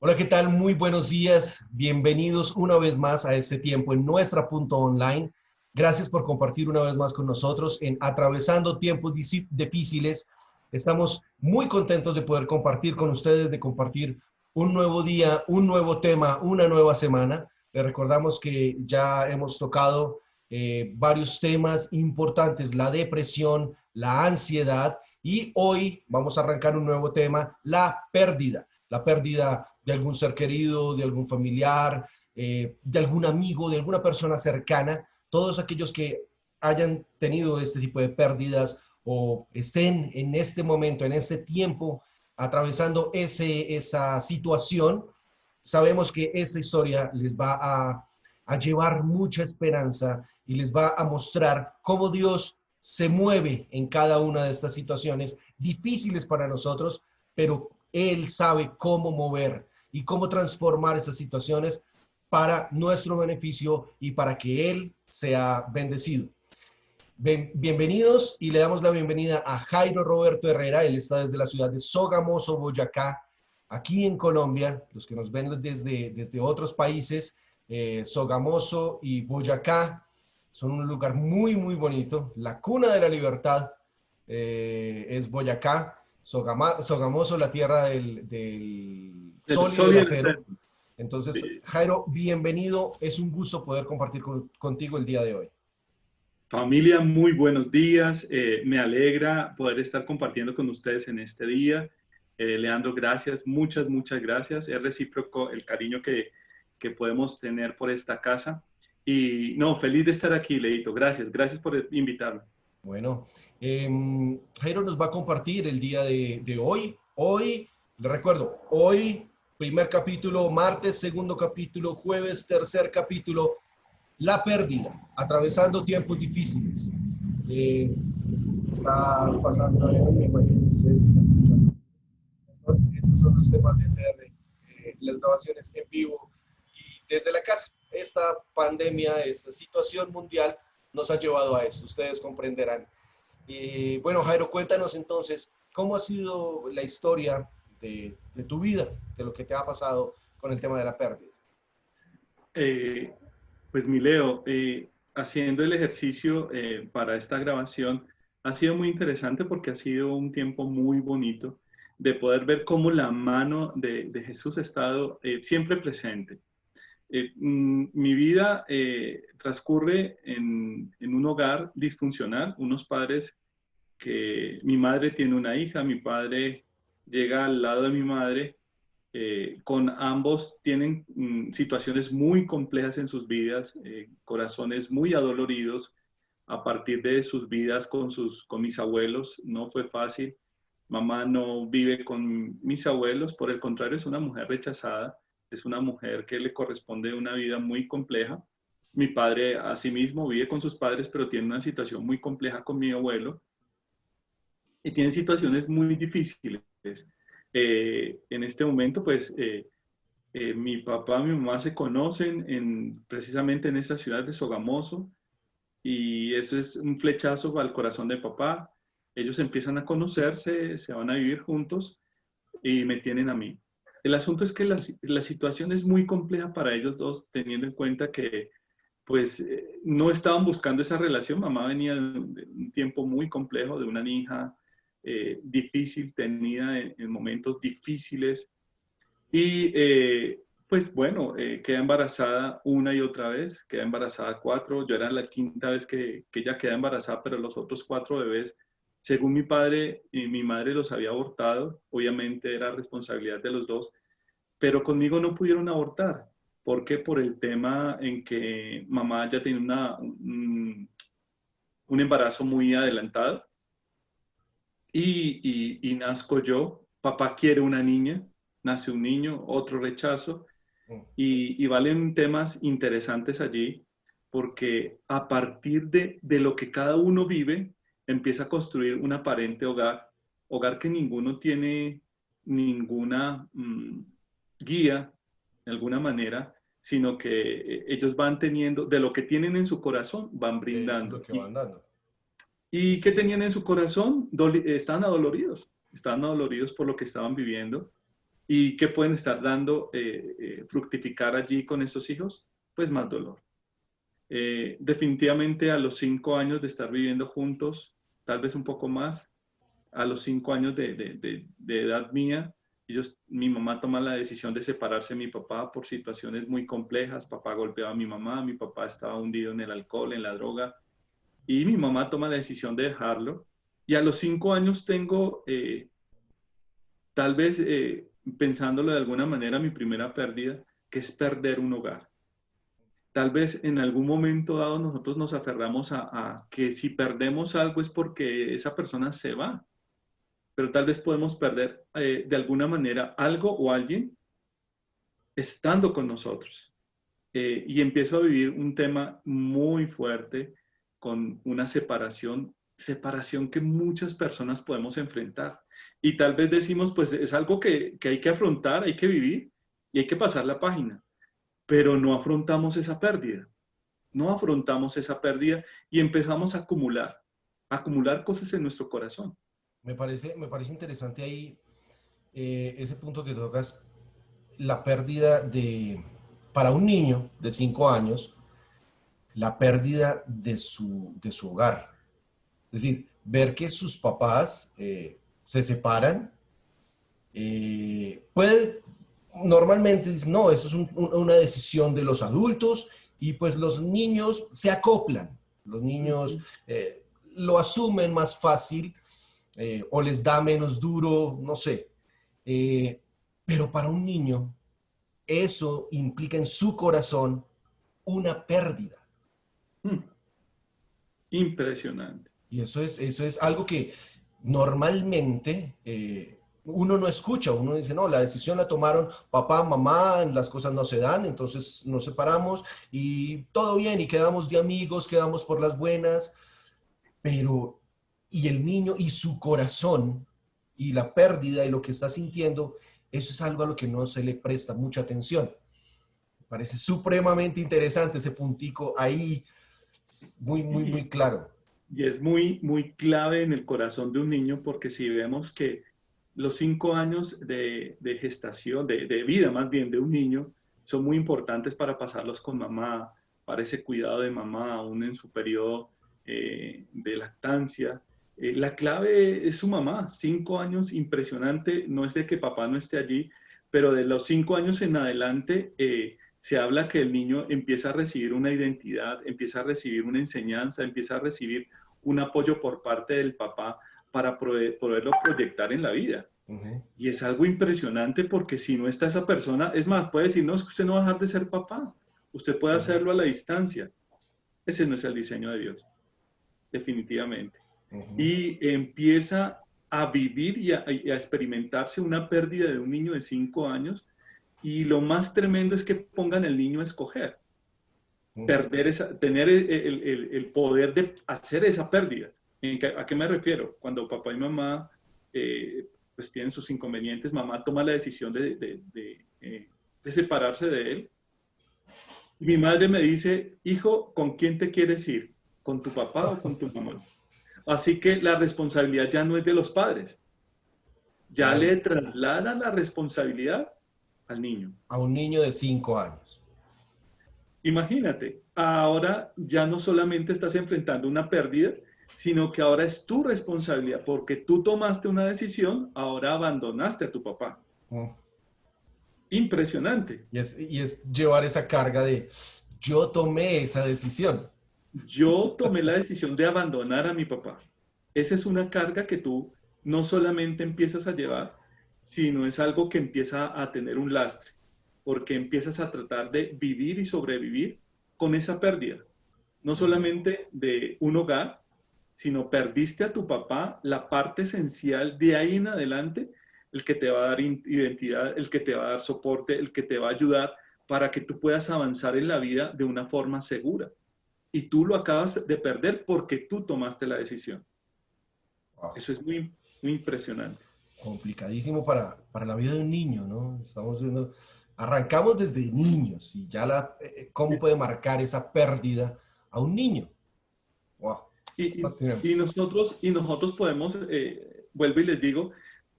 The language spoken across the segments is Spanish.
Hola, ¿qué tal? Muy buenos días. Bienvenidos una vez más a este tiempo en nuestra punto online. Gracias por compartir una vez más con nosotros en Atravesando Tiempos Difíciles. Estamos muy contentos de poder compartir con ustedes, de compartir un nuevo día, un nuevo tema, una nueva semana. Les recordamos que ya hemos tocado varios temas importantes, la depresión, la ansiedad, y hoy vamos a arrancar un nuevo tema, la pérdida de algún ser querido, de algún familiar, de algún amigo, de alguna persona cercana, todos aquellos que hayan tenido este tipo de pérdidas o estén en este momento, en este tiempo, atravesando esa situación, sabemos que esta historia les va a llevar mucha esperanza y les va a mostrar cómo Dios se mueve en cada una de estas situaciones difíciles para nosotros, pero Él sabe cómo mover y cómo transformar esas situaciones para nuestro beneficio y para que Él sea bendecido. Bienvenidos y le damos la bienvenida a Jairo Roberto Herrera. Él está desde la ciudad de Sogamoso, Boyacá, aquí en Colombia. Los que nos ven desde otros países, Sogamoso y Boyacá son un lugar muy, muy bonito. La cuna de la libertad es Boyacá. Sogamoso, la tierra del El sol y del sol y el acero. centro. Entonces, Sí. Jairo, bienvenido. Es un gusto poder compartir contigo el día de hoy. Familia, muy buenos días. Me alegra poder estar compartiendo con ustedes en este día. Leandro, gracias, muchas gracias. Es recíproco el cariño que podemos tener por esta casa. Y no, feliz de estar aquí, Leito. Gracias por invitarme. Bueno, Jairo nos va a compartir el día de hoy. Hoy, le recuerdo, hoy, primer capítulo, martes, segundo capítulo, jueves, tercer capítulo, la pérdida, atravesando tiempos difíciles. Eh, Está pasando, me imagino que ustedes están escuchando. Estos son los temas de CR, las grabaciones en vivo y desde la casa. Esta pandemia, esta situación mundial nos ha llevado a esto, ustedes comprenderán. Bueno, Jairo, cuéntanos entonces, ¿cómo ha sido la historia de tu vida, de lo que te ha pasado con el tema de la pérdida? Eh, pues mi Leo, haciendo el ejercicio para esta grabación, ha sido muy interesante porque ha sido un tiempo muy bonito de poder ver cómo la mano de Jesús ha estado siempre presente. Mi vida transcurre en un hogar disfuncional, unos padres que mi madre tiene una hija, mi padre llega al lado de mi madre, con ambos tienen situaciones muy complejas en sus vidas, corazones muy adoloridos a partir de sus vidas con mis abuelos. No fue fácil. Mamá no vive con mis abuelos, por el contrario, es una mujer rechazada, es una mujer que le corresponde una vida muy compleja. Mi padre, asimismo, vive con sus padres, pero tiene una situación muy compleja con mi abuelo y tiene situaciones muy difíciles. En este momento, pues, mi papá y mi mamá se conocen precisamente en esta ciudad de Sogamoso y eso es un flechazo al corazón de papá. Ellos empiezan a conocerse, se van a vivir juntos y me tienen a mí. El asunto es que la situación es muy compleja para ellos dos, teniendo en cuenta que pues no estaban buscando esa relación. Mamá venía de un tiempo muy complejo, de una hija difícil, tenida en momentos difíciles y pues bueno, queda embarazada una y otra vez, queda embarazada cuatro. Yo era la quinta vez que ella queda embarazada, pero los otros cuatro bebés, según mi padre y mi madre, los había abortado. Obviamente era responsabilidad de los dos, pero conmigo no pudieron abortar. ¿Por qué? Por el tema en que mamá ya tenía un embarazo muy adelantado y nazco yo. Papá quiere una niña, nace un niño, otro rechazo y valen temas interesantes allí porque a partir de lo que cada uno vive, empieza a construir un aparente hogar, hogar que ninguno tiene ninguna guía de alguna manera, sino que ellos van teniendo, de lo que tienen en su corazón, van Eso es lo brindando. que van dando. ¿Y qué tenían en su corazón? Estaban adoloridos por lo que estaban viviendo ¿Y qué pueden estar dando, fructificar allí con estos hijos? Pues más dolor. Definitivamente a los 5 años de estar viviendo juntos, tal vez un poco más, a los 5 años de edad mía, mi mamá toma la decisión de separarse de mi papá por situaciones muy complejas. Papá golpeaba a mi papá estaba hundido en el alcohol, en la droga, y mi mamá toma la decisión de dejarlo. Y a los 5 años tengo, tal vez pensándolo de alguna manera, mi primera pérdida, que es perder un hogar. Tal vez en algún momento dado nosotros nos aferramos a que si perdemos algo es porque esa persona se va, pero tal vez podemos perder de alguna manera algo o alguien estando con nosotros. Y empiezo a vivir un tema muy fuerte con una separación que muchas personas podemos enfrentar. Y tal vez decimos, pues es algo que hay que afrontar, hay que vivir y hay que pasar la página, pero no afrontamos esa pérdida. No afrontamos esa pérdida y empezamos a acumular cosas en nuestro corazón. Me parece interesante ahí ese punto que tocas, la pérdida para un niño de 5 años, la pérdida de su hogar. Es decir, ver que sus papás se separan, puede, normalmente dice, no, eso es una decisión de los adultos y pues los niños se acoplan, los niños lo asumen más fácil o les da menos duro, no sé. Pero para un niño eso implica en su corazón una pérdida. Mm, Impresionante. Y eso es algo que normalmente uno no escucha, uno dice, no, la decisión la tomaron papá, mamá, las cosas no se dan, entonces nos separamos y todo bien y quedamos de amigos, quedamos por las buenas, pero y el niño y su corazón y la pérdida y lo que está sintiendo, eso es algo a lo que no se le presta mucha atención. Me parece supremamente interesante ese puntico ahí, muy claro. Y es muy, muy clave en el corazón de un niño porque si vemos que los 5 años de gestación, de vida más bien de un niño, son muy importantes para pasarlos con mamá, para ese cuidado de mamá, aún en su periodo de lactancia. La clave es su mamá. 5 años, impresionante. No es de que papá no esté allí, pero de los 5 años en adelante se habla que el niño empieza a recibir una identidad, empieza a recibir una enseñanza, empieza a recibir un apoyo por parte del papá para poderlo proyectar en la vida. Uh-huh. Y es algo impresionante porque si no está esa persona, es más, puede decir, no, es que usted no va a dejar de ser papá, usted puede hacerlo a la distancia. Ese no es el diseño de Dios, definitivamente. Uh-huh. Y empieza a vivir y a experimentarse una pérdida de un niño de 5 años y lo más tremendo es que pongan al niño a escoger, tener el poder de hacer esa pérdida. ¿A qué me refiero? Cuando papá y mamá pues tienen sus inconvenientes, mamá toma la decisión de separarse de él. Y mi madre me dice, hijo, ¿con quién te quieres ir? ¿Con tu papá o con tu mamá? Así que la responsabilidad ya no es de los padres, ya Claro. le traslada la responsabilidad al niño. A un niño de 5 años. Imagínate, ahora ya no solamente estás enfrentando una pérdida, sino que ahora es tu responsabilidad, porque tú tomaste una decisión, ahora abandonaste a tu papá. Uh-huh. Impresionante. Y es llevar esa carga de yo tomé esa decisión. Yo tomé la decisión de abandonar a mi papá. Esa es una carga que tú no solamente empiezas a llevar, sino es algo que empieza a tener un lastre, porque empiezas a tratar de vivir y sobrevivir con esa pérdida. No solamente de un hogar, sino perdiste a tu papá, la parte esencial de ahí en adelante, el que te va a dar identidad, el que te va a dar soporte, el que te va a ayudar para que tú puedas avanzar en la vida de una forma segura. Y tú lo acabas de perder porque tú tomaste la decisión. Wow. Eso es muy, muy impresionante. Complicadísimo para la vida de un niño, ¿no? Estamos viendo, arrancamos desde niños y ya cómo puede marcar esa pérdida a un niño. Wow. Y nosotros podemos, vuelvo y les digo,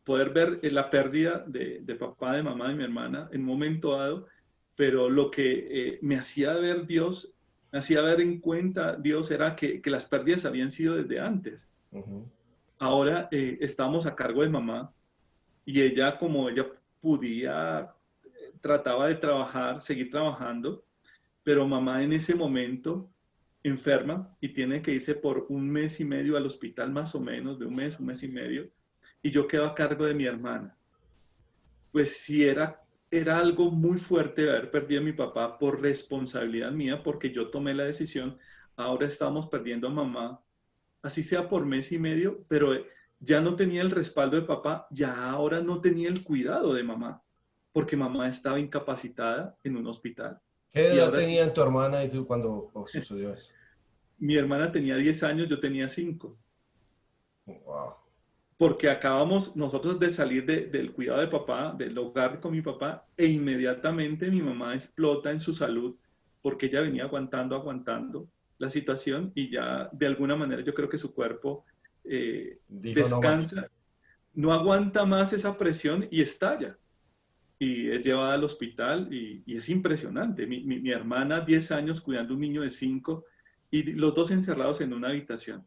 poder ver la pérdida de papá, de mamá, de mi hermana en un momento dado, pero lo que me hacía ver Dios, me hacía ver en cuenta Dios era que las pérdidas habían sido desde antes. Ujú. Ahora estábamos a cargo de mamá y ella, como ella podía, trataba de trabajar, seguir trabajando, pero mamá en ese momento enferma y tiene que irse por un mes y medio al hospital más o menos, de un mes y medio, y yo quedo a cargo de mi hermana. Pues sí era algo muy fuerte haber perdido a mi papá por responsabilidad mía, porque yo tomé la decisión, ahora estamos perdiendo a mamá, así sea por mes y medio, pero ya no tenía el respaldo de papá, ya ahora no tenía el cuidado de mamá, porque mamá estaba incapacitada en un hospital. ¿Qué Y edad ahora sí, tenían tu hermana y tú cuando sucedió eso? mi hermana tenía 10 años, yo tenía 5, Wow. porque acabamos nosotros de salir del cuidado de papá, del hogar con mi papá, e inmediatamente mi mamá explota en su salud, porque ella venía aguantando, aguantando la situación y ya de alguna manera yo creo que su cuerpo Dijo no más. descansa, no aguanta más esa presión y estalla. Y es llevada al hospital y es impresionante. Mi hermana, 10 años, cuidando a un niño de 5 y los dos encerrados en una habitación.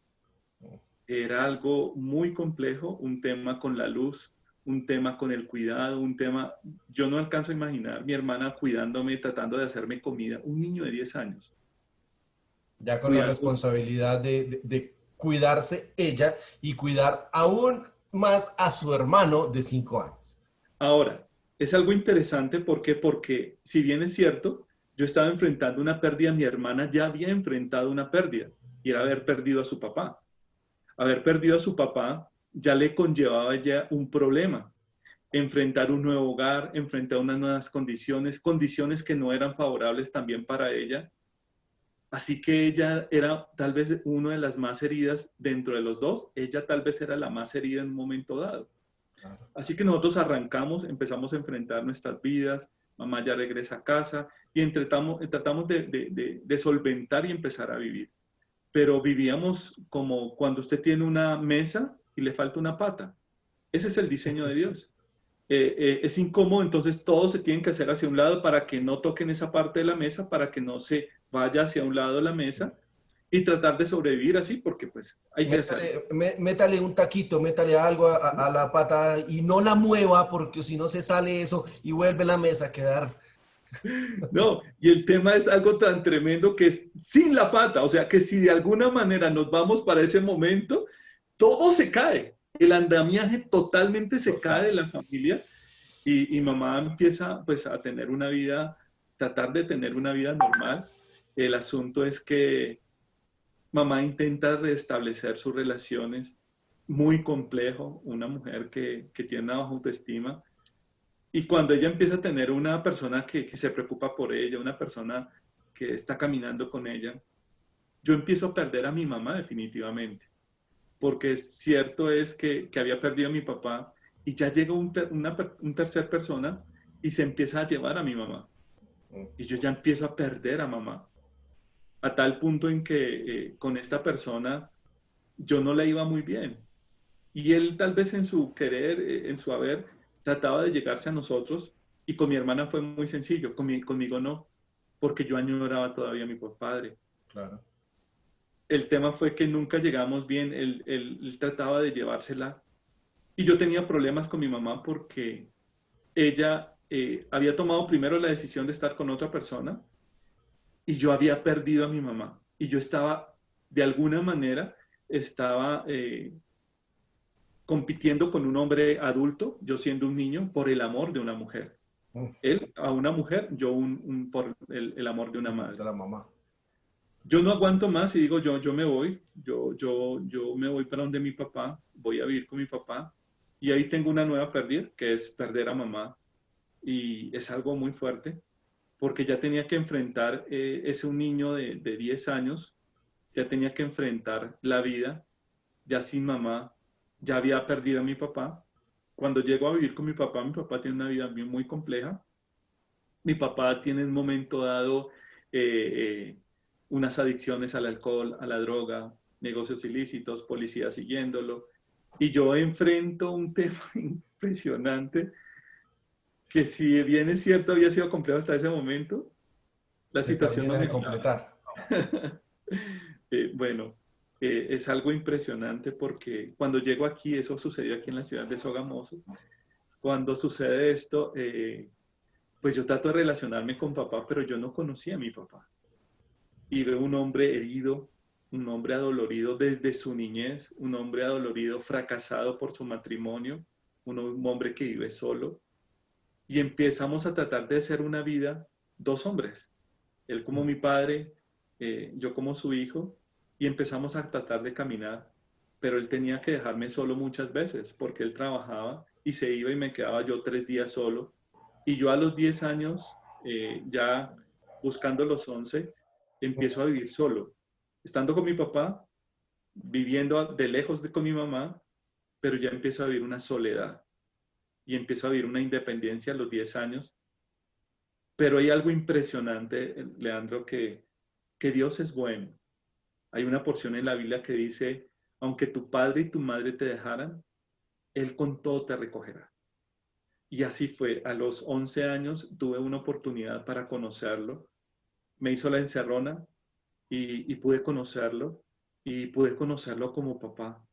Era algo muy complejo, un tema con la luz, un tema con el cuidado, un tema, yo no alcanzo a imaginar mi hermana cuidándome, tratando de hacerme comida, un niño de 10 años, Ya con la cuidando. responsabilidad de cuidarse ella y cuidar aún más a su hermano de 5 años. Ahora, es algo interesante, ¿por qué? Porque si bien es cierto, yo estaba enfrentando una pérdida, mi hermana ya había enfrentado una pérdida, y era haber perdido a su papá. Haber perdido a su papá ya le conllevaba ya un problema, enfrentar un nuevo hogar, enfrentar unas nuevas condiciones, condiciones que no eran favorables también para ella. Así que ella era tal vez una de las más heridas dentro de los dos, ella tal vez era la más herida en un momento dado. Claro. Así que nosotros arrancamos, empezamos a enfrentar nuestras vidas, mamá ya regresa a casa y tratamos de solventar y empezar a vivir. Pero vivíamos como cuando usted tiene una mesa y le falta una pata. Ese es el diseño de Dios. Es incómodo, entonces todos se tienen que hacer hacia un lado para que no toquen esa parte de la mesa, para que no se vaya hacia un lado de la mesa y tratar de sobrevivir así, porque pues hay que hacerlo. Métale un taquito, métale algo a la pata y no la mueva porque si no se sale eso y vuelve la mesa a quedar. No, y el tema es algo tan tremendo que es sin la pata, o sea que si de alguna manera nos vamos para ese momento, todo se cae, el andamiaje totalmente se cae Total. de la familia y mamá empieza pues a tener una vida, tratar de tener una vida normal. El asunto es que mamá intenta restablecer sus relaciones, muy complejo, una mujer que tiene una baja autoestima. Y cuando ella empieza a tener una persona que se preocupa por ella, una persona que está caminando con ella, yo empiezo a perder a mi mamá definitivamente, porque cierto es que había perdido a mi papá y ya llega un tercer persona y se empieza a llevar a mi mamá. Y yo ya empiezo a perder a mamá, a tal punto en que con esta persona yo no la iba muy bien. Y él tal vez en su querer, en su haber, trataba de llegarse a nosotros y con mi hermana fue muy sencillo, conmigo no, porque yo añoraba todavía a mi padre. Claro. El tema fue que nunca llegamos bien, él trataba de llevársela y yo tenía problemas con mi mamá porque ella había tomado primero la decisión de estar con otra persona y yo había perdido a mi mamá y yo estaba, de alguna manera, estaba compitiendo con un hombre adulto, yo siendo un niño, por el amor de una mujer. Él a una mujer, yo por el amor de una De madre. la mamá. Yo no aguanto más y digo, yo me voy, yo me voy para donde mi papá, voy a vivir con mi papá y ahí tengo una nueva pérdida, que es perder a mamá y es algo muy fuerte porque ya tenía que enfrentar, es un niño de 10 años, ya tenía que enfrentar la vida, ya sin mamá, ya había perdido a mi papá. Cuando llego a vivir con mi papá tiene una vida bien muy compleja. Mi papá tiene en un momento dado unas adicciones al alcohol, a la droga, negocios ilícitos, policías siguiéndolo. Y yo enfrento un tema impresionante que si bien es cierto había sido complejo hasta ese momento, la Se situación no termina de mejoraba. completar. Bueno, es algo impresionante porque cuando llego aquí, eso sucedió aquí en la ciudad de Sogamoso, cuando sucede esto, pues yo trato de relacionarme con papá, pero yo no conocía a mi papá. Y veo un hombre herido, un hombre adolorido desde su niñez, un hombre adolorido fracasado por su matrimonio, un hombre que vive solo. Y empezamos a tratar de hacer una vida, dos hombres, él como mi padre, yo como su hijo, y empezamos a tratar de caminar, pero él tenía que dejarme solo muchas veces porque él trabajaba y se iba y me quedaba yo 3 días solo. Y yo a los 10 años, ya buscando los 11, empiezo a vivir solo, estando con mi papá, viviendo de lejos con mi mamá, pero ya empiezo a vivir una soledad y empiezo a vivir una independencia a los 10 años. Pero hay algo impresionante, Leandro, que Dios es bueno. Hay una porción en la Biblia que dice, aunque tu padre y tu madre te dejaran, Él con todo te recogerá. Y así fue. A los 11 años tuve una oportunidad para conocerlo. Me hizo la encerrona y pude conocerlo. Y pude conocerlo como papá.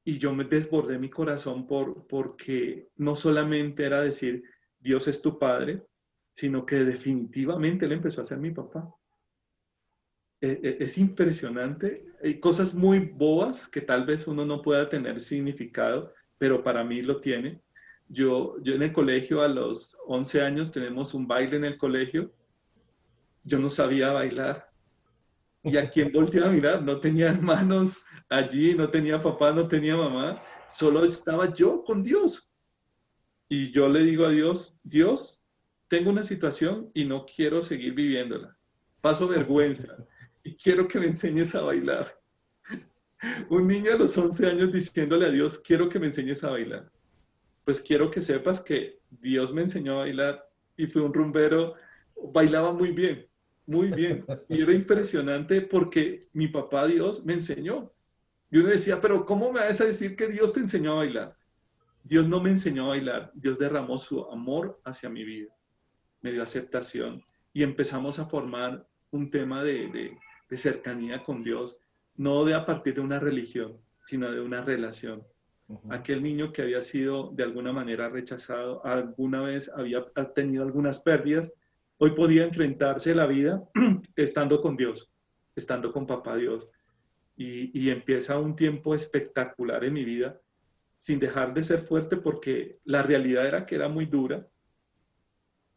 Y yo me desbordé mi corazón porque no solamente era decir, Dios es tu padre, sino que definitivamente Él empezó a ser mi papá. Es impresionante. Hay cosas muy bobas que tal vez uno no pueda tener significado, pero para mí lo tiene. Yo en el colegio a los 11 años tenemos un baile en el colegio. Yo no sabía bailar. ¿Y a quién volteaba a mirar? No tenía hermanos allí, no tenía papá, no tenía mamá. Solo estaba yo con Dios. Y yo le digo a Dios, Dios, tengo una situación y no quiero seguir viviéndola. Paso vergüenza y quiero que me enseñes a bailar. Un niño a los 11 años diciéndole a Dios, quiero que me enseñes a bailar. Pues quiero que sepas que Dios me enseñó a bailar y fue un rumbero, bailaba muy bien, muy bien. Y era impresionante porque mi papá Dios me enseñó. Y uno decía, pero ¿cómo me vas a decir que Dios te enseñó a bailar? Dios no me enseñó a bailar, Dios derramó su amor hacia mi vida, me dio aceptación y empezamos a formar un tema de cercanía con Dios, no de a partir de una religión, sino de una relación. Aquel niño que había sido de alguna manera rechazado, alguna vez había tenido algunas pérdidas, hoy podía enfrentarse a la vida estando con Dios, estando con Papá Dios. Y empieza un tiempo espectacular en mi vida, sin dejar de ser fuerte porque la realidad era que era muy dura,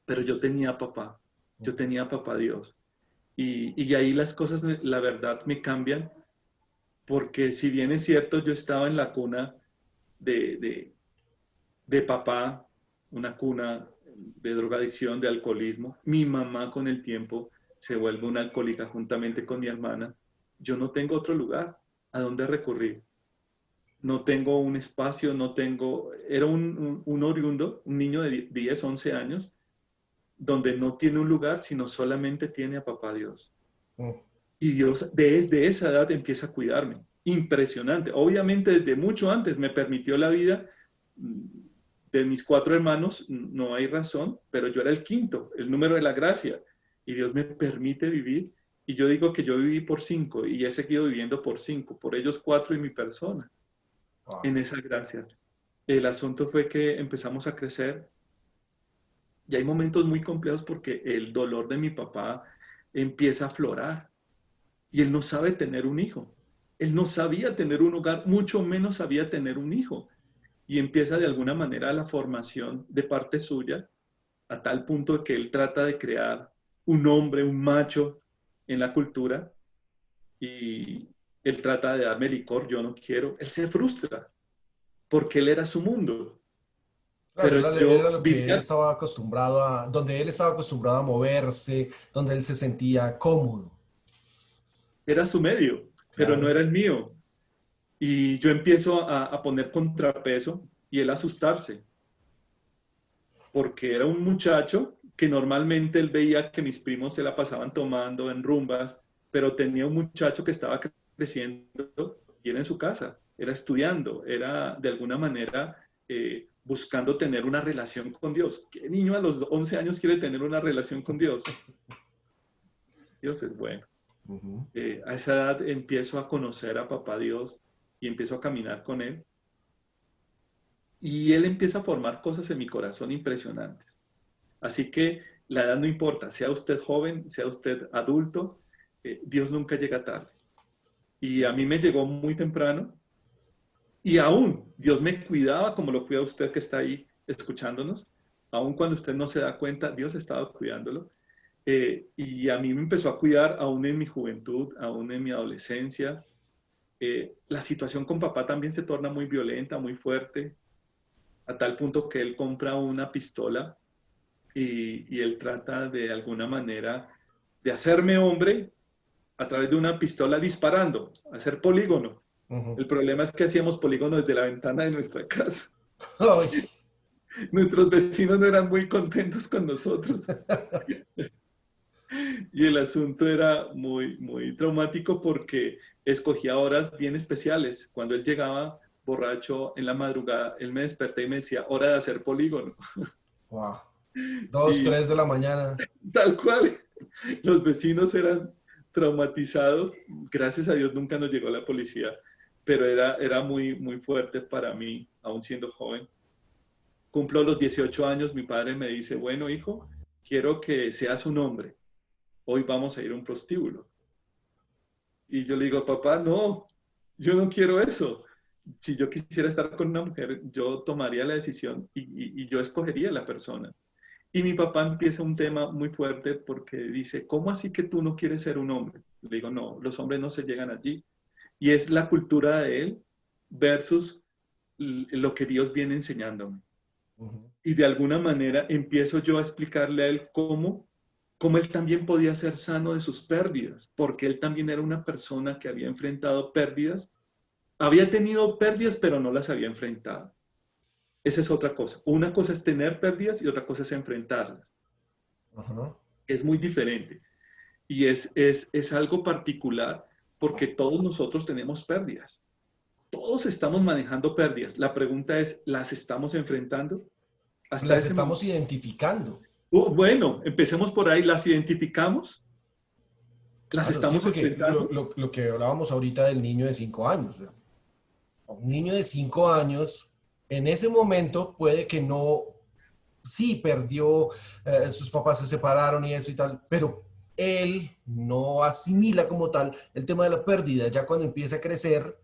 pero yo tenía a papá, yo tenía a papá Dios. Y ahí las cosas, la verdad, me cambian porque si bien es cierto, yo estaba en la cuna de, de, de papá, una cuna de drogadicción, de alcoholismo, mi mamá con el tiempo se vuelve una alcohólica juntamente con mi hermana, yo no tengo otro lugar a donde recurrir. No tengo un espacio, no tengo, era un oriundo, un niño de 10, 11 años, donde no tiene un lugar, sino solamente tiene a papá Dios. Y Dios desde esa edad empieza a cuidarme. Impresionante. Obviamente desde mucho antes me permitió la vida. De mis 4 hermanos no hay razón, pero yo era el quinto, el número de la gracia. Y Dios me permite vivir. Y yo digo que yo viví por 5 y he seguido viviendo por 5, por ellos 4 y mi persona, Wow. en esa gracia. El asunto fue que empezamos a crecer y hay momentos muy complejos porque el dolor de mi papá empieza a aflorar y él no sabe tener un hijo. Él no sabía tener un hogar, mucho menos sabía tener un hijo. Y empieza de alguna manera la formación de parte suya, a tal punto que él trata de crear un hombre, un macho en la cultura, y él trata de darme licor, yo no quiero. Él se frustra porque él era su mundo. Claro, Pero era yo lo que él vivía, estaba acostumbrado donde él estaba acostumbrado a moverse, donde él se sentía cómodo. era su medio, pero no Claro. era el mío. Y yo empiezo a poner contrapeso y él asustarse, porque era un muchacho que normalmente él veía que mis primos se la pasaban tomando en rumbas, pero tenía un muchacho que estaba creciendo y era en su casa. era estudiando, era de alguna manera buscando tener una relación con Dios. ¿Qué niño a los 11 años quiere tener una relación con Dios? Dios es bueno. A esa edad empiezo a conocer a Papá Dios y empiezo a caminar con Él. Y Él empieza a formar cosas en mi corazón impresionantes. Así que la edad no importa, sea usted joven, sea usted adulto, Dios nunca llega tarde. Y a mí me llegó muy temprano y aún Dios me cuidaba como lo cuida usted que está ahí escuchándonos. Aún cuando usted no se da cuenta, Dios estaba cuidándolo. Y a mí me empezó a cuidar aún en mi juventud, aún en mi adolescencia. La situación con papá también se torna muy violenta, muy fuerte, a tal punto que él compra una pistola y él trata de alguna manera de hacerme hombre a través de una pistola disparando, hacer polígono. El problema es que hacíamos polígono desde la ventana de nuestra casa. Ay. Nuestros vecinos no eran muy contentos con nosotros. Y el asunto era muy, muy traumático porque escogía horas bien especiales. Cuando él llegaba borracho en la madrugada, él me desperté y me decía, hora de hacer polígono. Wow. 2, Y 3 de la mañana. tal cual, los vecinos eran traumatizados. Gracias a Dios nunca nos llegó la policía, pero era muy, muy fuerte para mí, aún siendo joven. Cumplo los 18 años, mi padre me dice, bueno, hijo, quiero que seas un hombre. Hoy vamos a ir a un prostíbulo. Y yo le digo, papá, no, yo no quiero eso. Si yo quisiera estar con una mujer, yo tomaría la decisión y yo escogería a la persona. Y mi papá empieza un tema muy fuerte porque dice, ¿cómo así que tú no quieres ser un hombre? Le digo, no, los hombres no se llegan allí. Y es la cultura de él versus lo que Dios viene enseñándome. Y de alguna manera empiezo yo a explicarle a él cómo él también podía ser sano de sus pérdidas, porque él también era una persona que había enfrentado pérdidas, había tenido pérdidas, pero no las había enfrentado. Esa es otra cosa. Una cosa es tener pérdidas y otra cosa es enfrentarlas. Es muy diferente. Y es algo particular porque todos nosotros tenemos pérdidas. Todos estamos manejando pérdidas. La pregunta es, ¿las estamos enfrentando? Hasta Las ese estamos momento. identificando. Bueno, empecemos por ahí. ¿Las identificamos? ¿Las Claro, sí, estamos porque enfrentando? lo que hablábamos ahorita del niño de 5 años. ¿No? Un niño de 5 años, en ese momento puede que no, sí, perdió, sus papás se separaron y eso y tal, pero él no asimila como tal el tema de la pérdida. Ya cuando empieza a crecer,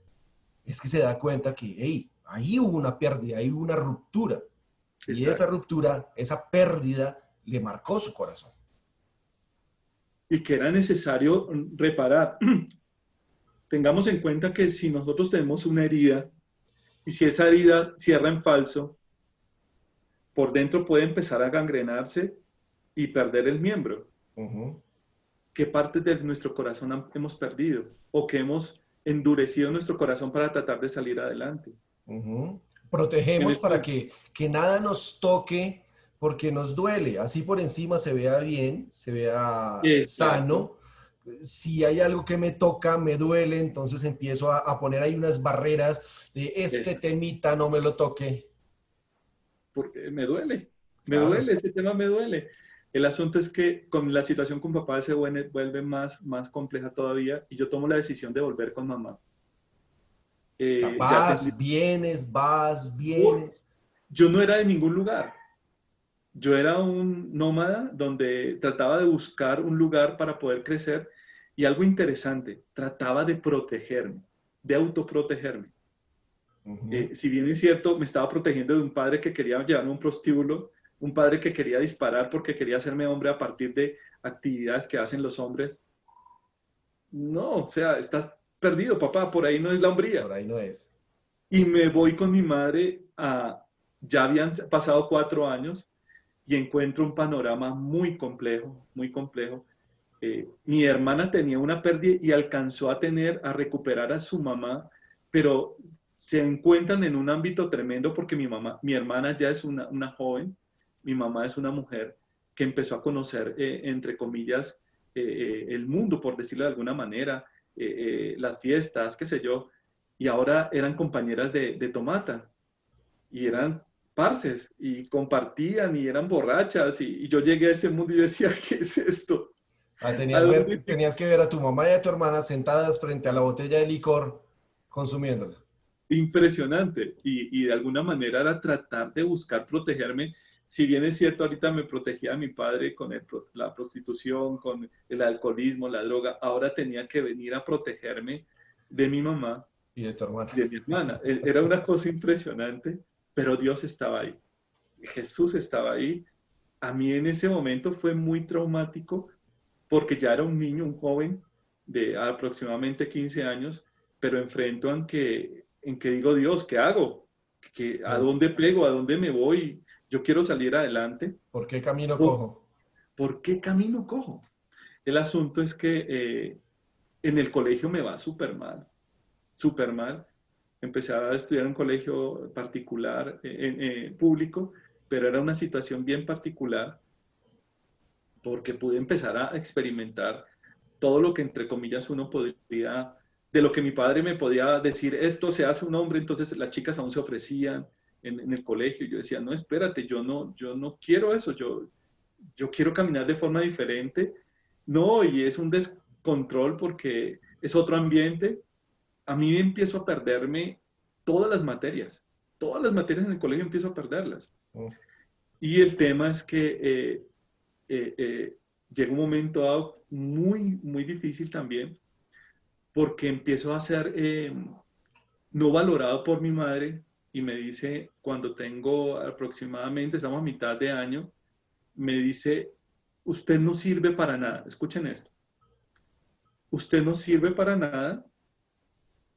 es que se da cuenta que, hey, ahí hubo una pérdida, ahí hubo una ruptura. Y esa Exacto. ruptura, esa pérdida, le marcó su corazón. Y que era necesario reparar. Tengamos en cuenta que si nosotros tenemos una herida y si esa herida cierra en falso, por dentro puede empezar a gangrenarse y perder el miembro. ¿Qué partes de nuestro corazón hemos perdido o que hemos endurecido nuestro corazón para tratar de salir adelante? En Protegemos para esto, que nada nos toque porque nos duele. Así por encima se vea bien, se vea exacto. sano. Si hay algo que me toca, me duele, entonces empiezo a poner ahí unas barreras de este Exacto. temita no me lo toque. Porque me Claro. duele, este tema me duele. El asunto es que con la situación con papá se vuelve más compleja todavía y yo tomo la decisión de volver con mamá. Ya tendría, Vas, vienes. yo no era de ningún lugar. Yo era un nómada donde trataba de buscar un lugar para poder crecer y algo interesante, trataba de protegerme, de autoprotegerme. Si bien es cierto, me estaba protegiendo de un padre que quería llevarme a un prostíbulo, un padre que quería disparar porque quería hacerme hombre a partir de actividades que hacen los hombres. No, o sea, estás perdido, papá, por ahí no es la hombría. Por ahí no es. Y me voy con mi madre ya habían pasado 4 años y encuentro un panorama muy complejo, muy complejo. Mi hermana tenía una pérdida y alcanzó a recuperar a su mamá, pero se encuentran en un ámbito tremendo porque mi hermana ya es una joven, mi mamá es una mujer que empezó a conocer, entre comillas, el mundo, por decirlo de alguna manera, las fiestas, qué sé yo, y ahora eran compañeras de tomata y eran parces y compartían y eran borrachas y yo llegué a ese mundo y decía, ¿qué es esto? Ah, ¿A dónde tenías que ver a tu mamá y a tu hermana sentadas frente a la botella de licor consumiéndola. Impresionante y de alguna manera era tratar de buscar protegerme. Si bien es cierto, ahorita me protegía a mi padre con la prostitución, con el alcoholismo, la droga, ahora tenía que venir a protegerme de mi mamá Y de tu hermana. y de mi hermana. Era una cosa impresionante, pero Dios estaba ahí. Jesús estaba ahí. A mí en ese momento fue muy traumático porque ya era un niño, un joven de aproximadamente 15 años, pero enfrento en que digo, Dios, ¿qué hago? ¿A dónde pego? ¿A dónde me voy? Yo quiero salir adelante. ¿Por qué camino ¿Por, cojo? ¿Por qué camino cojo? El asunto es que en el colegio me va súper mal, súper mal. Empecé a estudiar en un colegio particular, público, pero era una situación bien particular porque pude empezar a experimentar todo lo que entre comillas uno podría, de lo que mi padre me podía decir, esto se hace un hombre, entonces las chicas aún se ofrecían en el colegio. Yo decía, no, espérate, yo no quiero eso, yo quiero caminar de forma diferente. No, y es un descontrol porque es otro ambiente. A mí empiezo a perderme todas las materias en el colegio empiezo a perderlas. Mm. Y el tema es que eh, eh, llega un momento dado muy, muy difícil también, porque empiezo a ser no valorado por mi madre y me dice, cuando tengo aproximadamente, estamos a mitad de año, me dice, usted no sirve para nada. Escuchen esto. Usted no sirve para nada,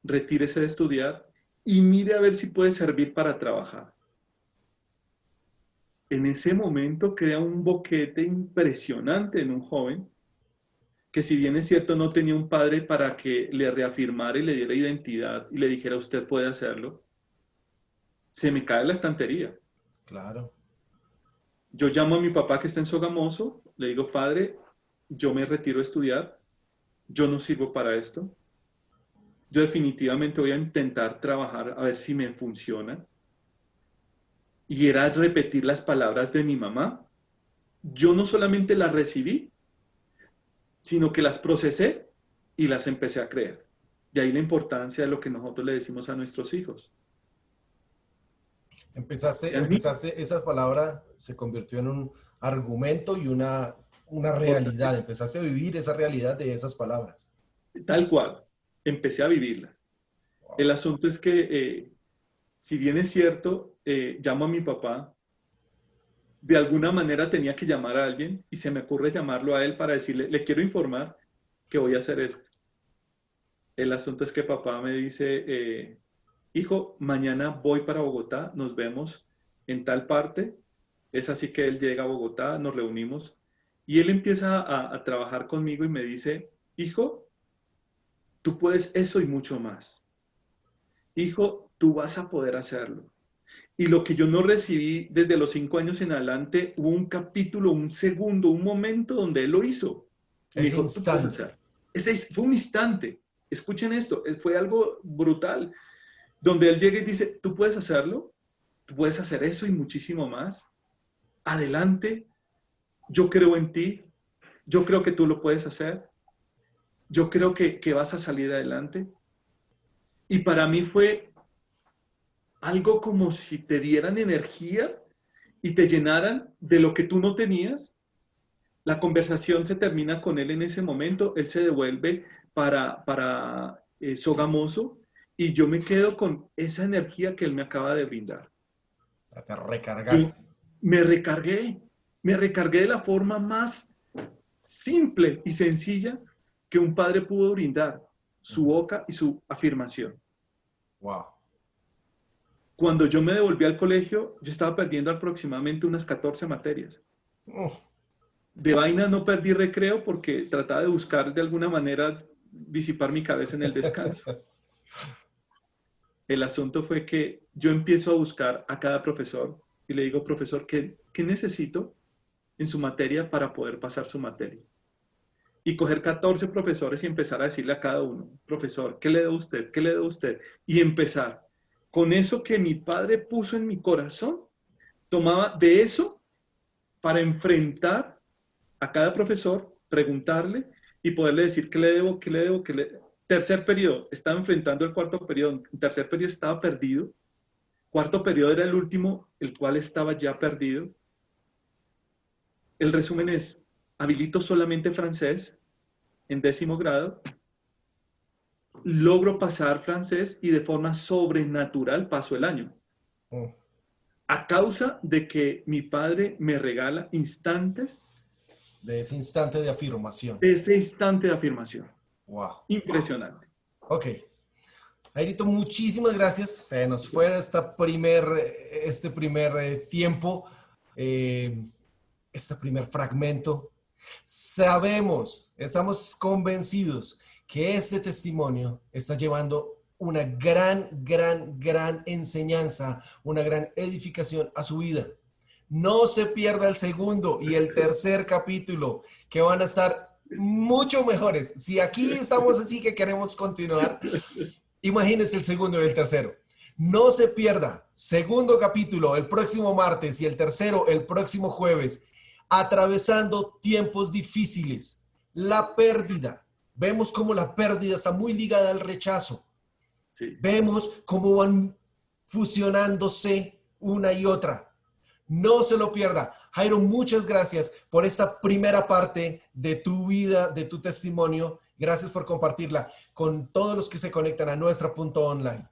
retírese de estudiar y mire a ver si puede servir para trabajar. En ese momento crea un boquete impresionante en un joven que, si bien es cierto, no tenía un padre para que le reafirmara y le diera identidad y le dijera usted puede hacerlo, se me cae la estantería. Claro. Yo llamo a mi papá que está en Sogamoso, le digo, padre, yo me retiro a estudiar, yo no sirvo para esto, yo definitivamente voy a intentar trabajar a ver si me funciona. Y era repetir las palabras de mi mamá. Yo no solamente las recibí, sino que las procesé y las empecé a creer. De ahí la importancia de lo que nosotros le decimos a nuestros hijos. Sean niños. Esa palabra se convirtió en un argumento y una realidad. Totalmente. Empezaste a vivir esa realidad de esas palabras. Tal cual. Empecé a vivirlas. El Wow. asunto es que, si bien es cierto, llamo a mi papá, de alguna manera tenía que llamar a alguien y se me ocurre llamarlo a él para decirle, le quiero informar que voy a hacer esto. El asunto es que papá me dice, hijo, mañana voy para Bogotá, nos vemos en tal parte. Es así que él llega a Bogotá, nos reunimos y él empieza a trabajar conmigo y me dice, hijo, tú puedes eso y mucho más. Hijo, tú vas a poder hacerlo. Y lo que yo no recibí desde los 5 años en adelante, hubo un capítulo, un segundo, un momento donde él lo hizo. Y me Ese dijo, tú puedes instante. hacer. Fue un instante. Escuchen esto, fue algo brutal. Donde él llega y dice, tú puedes hacerlo, tú puedes hacer eso y muchísimo más. Adelante, yo creo en ti, yo creo que tú lo puedes hacer, yo creo que vas a salir adelante. Y para mí fue algo como si te dieran energía y te llenaran de lo que tú no tenías. La conversación se termina con él en ese momento, él se devuelve para Sogamoso y yo me quedo con esa energía que él me acaba de brindar. Te Yo recargaste. me me recargué de la forma más simple y sencilla que un padre pudo brindar, su boca y su afirmación. Wow. Cuando yo me devolví al colegio, yo estaba perdiendo aproximadamente unas 14 materias. De vaina no perdí recreo porque trataba de buscar de alguna manera disipar mi cabeza en el descanso. El asunto fue que yo empiezo a buscar a cada profesor y le digo, profesor, ¿qué necesito en su materia para poder pasar su materia? y coger 14 profesores y empezar a decirle a cada uno, profesor, ¿qué le debo a usted? ¿Qué le debo a usted? Y empezar. Con eso que mi padre puso en mi corazón, tomaba de eso para enfrentar a cada profesor, preguntarle y poderle decir qué le debo, qué le debo, qué le... Tercer periodo, estaba enfrentando el cuarto periodo. El tercer periodo estaba perdido. Cuarto periodo era el último, el cual estaba ya perdido. El resumen es, habilito solamente francés en 10º grado, logro pasar francés y de forma sobrenatural paso el año. A causa de que mi padre me regala instantes. De ese instante de afirmación. De ese instante de afirmación. Wow. Impresionante. Ok. Jairito, muchísimas gracias. Se nos fue este primer tiempo, este primer fragmento. Sabemos, estamos convencidos que este testimonio está llevando una gran enseñanza, una gran edificación a su vida. No se pierda el segundo y el tercer capítulo, que van a estar mucho mejores. Si aquí estamos así que queremos continuar, imagínense el segundo y el tercero. No se pierda, segundo capítulo el próximo martes y el tercero el próximo jueves. Atravesando tiempos difíciles, la pérdida. Vemos cómo la pérdida está muy ligada al rechazo. Sí. Vemos cómo van fusionándose una y otra. No se lo pierda. Jairo, muchas gracias por esta primera parte de tu vida, de tu testimonio. Gracias por compartirla con todos los que se conectan a nuestra punto online.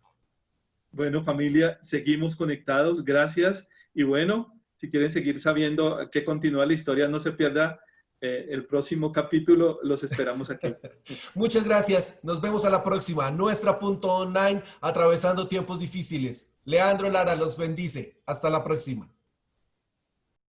Bueno, familia, seguimos conectados. Gracias. Y bueno, si quieren seguir sabiendo qué continúa la historia, no se pierda el próximo capítulo. Los esperamos aquí. Muchas gracias. Nos vemos a la próxima. Nuestra punto online, atravesando tiempos difíciles. Leandro Lara los bendice. Hasta la próxima.